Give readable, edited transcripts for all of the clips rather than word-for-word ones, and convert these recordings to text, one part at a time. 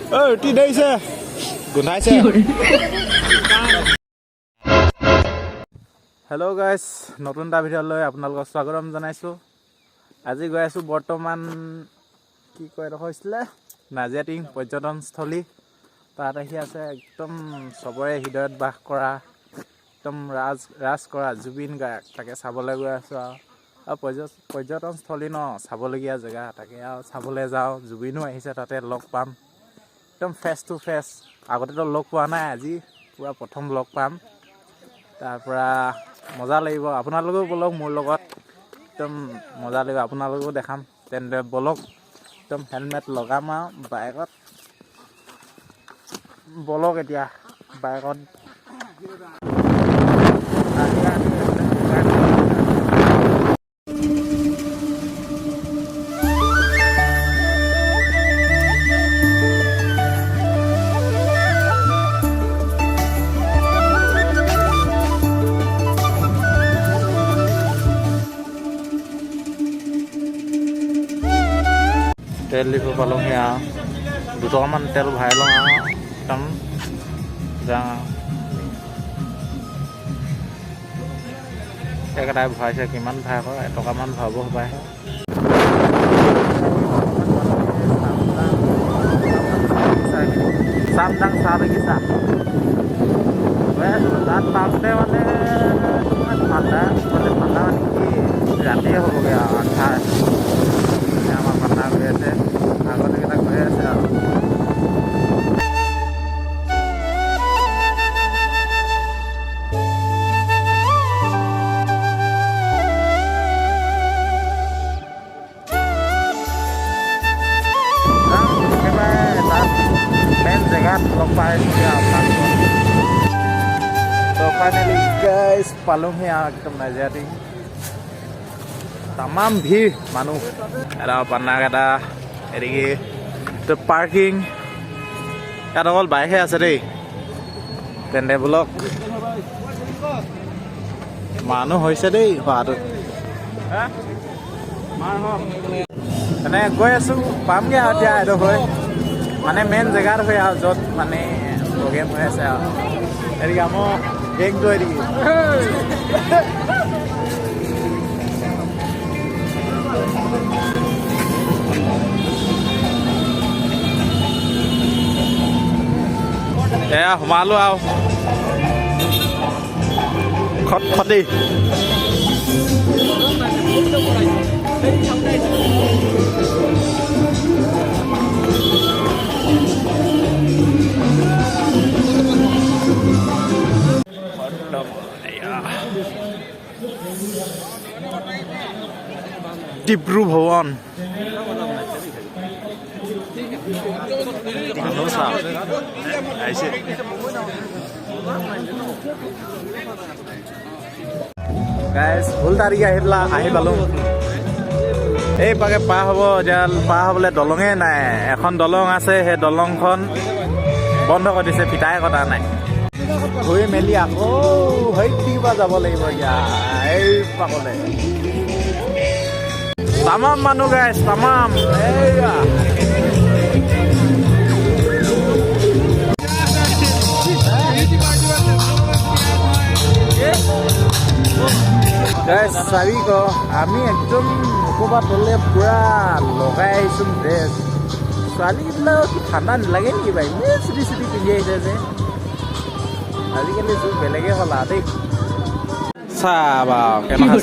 ৰুটি দেৰিছে গোন্ধাইছে। Hello' guys, নতুন এটা ভিডিঅ'লৈ আপোনালোকক স্বাগতম জনাইছোঁ। আজি গৈ আছোঁ বৰ্তমান কি কয় এডোখৰ হৈছিলে নাজিৰাটিং পৰ্যটনস্থলী। তাত আহি আছে একদম চবৰে হৃদয়ত বাস কৰা একদম ৰাজ কৰা জুবিন গাৰ্গ, তাকে চাবলৈ গৈ আছোঁ আৰু পৰ্যটনস্থলী ন, চাবলগীয়া জেগা, তাকে আৰু চাবলৈ যাওঁ। জুবিনো আহিছে, তাতে লগ পাম একদম ফেচ টু ফেচ। আগতেতো লগ পোৱা নাই, আজি পূৰা প্ৰথম লগ পাম। তাৰপৰা মজা লাগিব, আপোনালোকেও ব'লক মোৰ লগত, একদম মজা লাগিব, আপোনালোকেও দেখাম। তেন্তে ব'লক, একদম হেলমেট লগাম আৰু বাইকত ব'লক এতিয়া বাইকত। তেল ডিপু পালোঁহি আৰু 2 টকামান তেল ভৰাই লওঁ আৰু একদম যাওঁ। একেটাই ভৰাইছে, কিমান ভৰাই আকৌ 1 টকামান ভৰাব হপায়। চামদাং চাহ বাগিচা গৈ আছোঁ। তাত পাওঁতে মানে ঠাণ্ডা মানে কি ৰাতিয়ে হ'বগৈ আৰু আন্ধাৰ। আমাৰ পান্না গৈ আছে, আগতেকেইটা গৈ আছে আৰু একেবাৰে তাত মেইন জেগাত লগ পাই আপোনালোকক। তো ফাইনেলি গাইজ পালোঁহি আৰু একদম নাজিৰাটিং। তামাম ভিৰ মানুহ, এটা পান্নাক এটা এদিকে তো পাৰ্কিং। ইয়াত অকল বাইকহে আছে দেই। তেন্তে বোলক মানুহ হৈছে দেই হোৱাটো। মানে গৈ আছোঁ, পামগৈ আৰু এতিয়া এডোখৰ মানে মেইন জেগাত হৈ আৰু য'ত মানে প্ৰগ্ৰেম হৈ আছে আৰু এদিকে আমাৰ বেগটো এদিকে এয়া সোমালো আৰু খটখটি। ডিব্ৰু ভৱন আহিছে। গাইজ ভুল তাৰিখে আহি পালোঁ। এই পাকে পাৰ হ'ব, এতিয়া পাৰ হ'বলৈ দলঙে নাই। এখন দলং আছে, সেই দলংখন বন্ধ কৰি দিছে, ফিটাই কটা নাই। ঘূৰি মেলি আকৌ কিবা যাব লাগিব এতিয়া এই পাকলে। তামাম মানুহ গাইজ, তামাম। এইয়া গাইজ চাৰিশ আমি একদম ক'ৰবাত তলে পূৰা লগাই আহিছোঁ ড্ৰেছ। ছোৱালীবিলাক ঠাণ্ডা নালাগে নেকি বাৰু? এনেই চুটি চুটি পিন্ধি আহিছে যে। আজিকালি যুগ বেলেগে হ'ল আৰু দেই। চাহ বাৰু কেনেকুৱা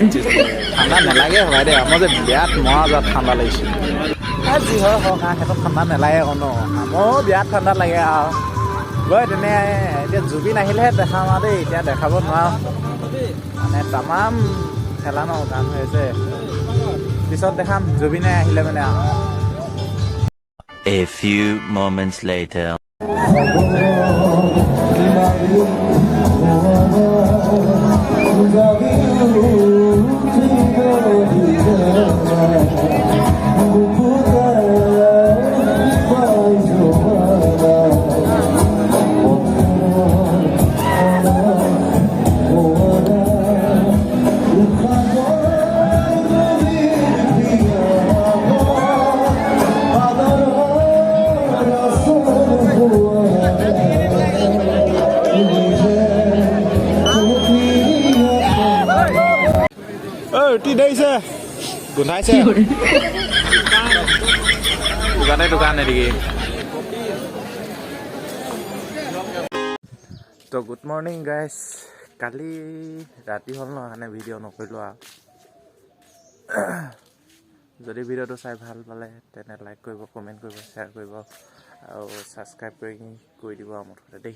ঠাণ্ডা নালাগে হয় দেই। আমাৰ যে বিয়াত মৰা যোৱাত ঠাণ্ডা লাগিছে। যি হয় হওক, সিহঁতক ঠাণ্ডা নালাগে আকৌ ন, আমাৰো বিয়াত ঠাণ্ডা লাগে আৰু গৈ তেনে। এতিয়া জুবিন আহিলেহে দেখাম আৰু দেই, এতিয়া দেখাব নোৱাৰোঁ মানে তামাম খেলা ন গান হৈ আছে। পিছত দেখাম জুবিনে আহিলে মানে আৰু। A few moments later. ৰুটি দিছে গোন্ধাইছে দোকানে এদিকে তো গুড মৰ্ণিং গাইজ কালি ৰাতি হ'ল ন কাৰণে ভিডিঅ' নকৰিলোঁ আৰু যদি ভিডিঅ'টো চাই ভাল পালে তেনে লাইক কৰিব কমেণ্ট কৰিব শ্বেয়াৰ কৰিব আৰু ছাবস্ক্ৰাইব কৰি দিব আৰু মুঠতে দেই